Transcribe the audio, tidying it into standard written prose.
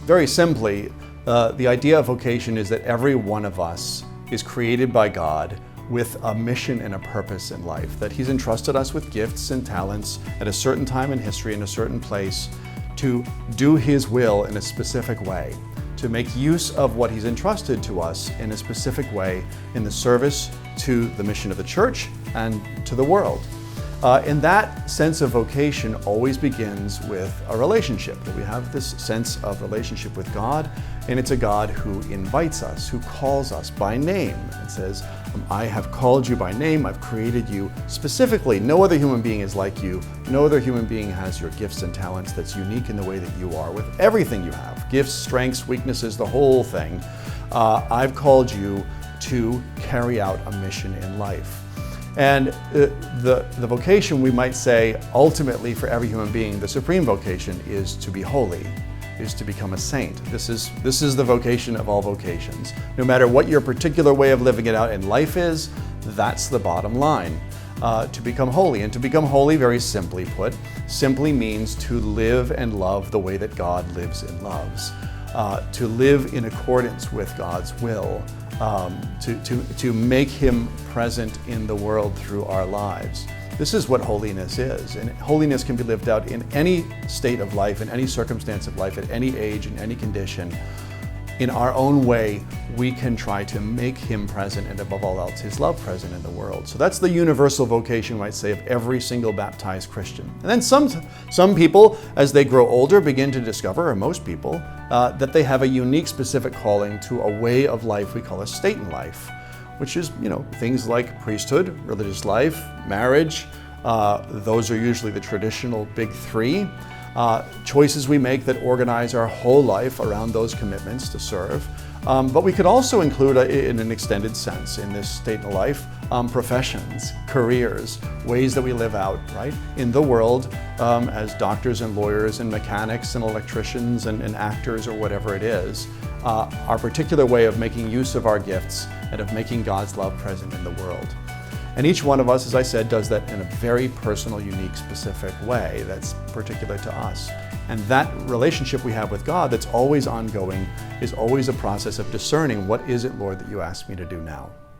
Very simply, the idea of vocation is that every one of us is created by God with a mission and a purpose in life, that He's entrusted us with gifts and talents at a certain time in history, in a certain place, to do His will in a specific way, to make use of what He's entrusted to us in a specific way in the service to the mission of the church and to the world. And that sense of vocation always begins with a relationship. We have this sense of relationship with God, and it's a God who invites us, who calls us by name. It says, I have called you by name, I've created you specifically. No other human being is like you. No other human being has your gifts and talents that's unique in the way that you are, with everything you have, gifts, strengths, weaknesses, the whole thing. I've called you to carry out a mission in life. And the vocation, we might say, ultimately for every human being, the supreme vocation is to be holy, is to become a saint. This is the vocation of all vocations. No matter what your particular way of living it out in life is, that's the bottom line, to become holy. And to become holy, very simply put, simply means to live and love the way that God lives and loves, to live in accordance with God's will, to make Him present in the world through our lives. This is what holiness is, and holiness can be lived out in any state of life, in any circumstance of life, at any age, in any condition. In our own way, we can try to make Him present, and above all else, His love present in the world. So that's the universal vocation, you might say, of every single baptized Christian. And then some people, as they grow older, begin to discover, or most people, that they have a unique, specific calling to a way of life we call a state in life, which is, things like priesthood, religious life, marriage. Those are usually the traditional big three. Choices we make that organize our whole life around those commitments to serve. But we could also include, in an extended sense, in this state of life, professions, careers, ways that we live out, right, in the world as doctors and lawyers and mechanics and electricians and actors or whatever it is. Our particular way of making use of our gifts and of making God's love present in the world. And each one of us, as I said, does that in a very personal, unique, specific way that's particular to us. And that relationship we have with God that's always ongoing is always a process of discerning, what is it, Lord, that you ask me to do now?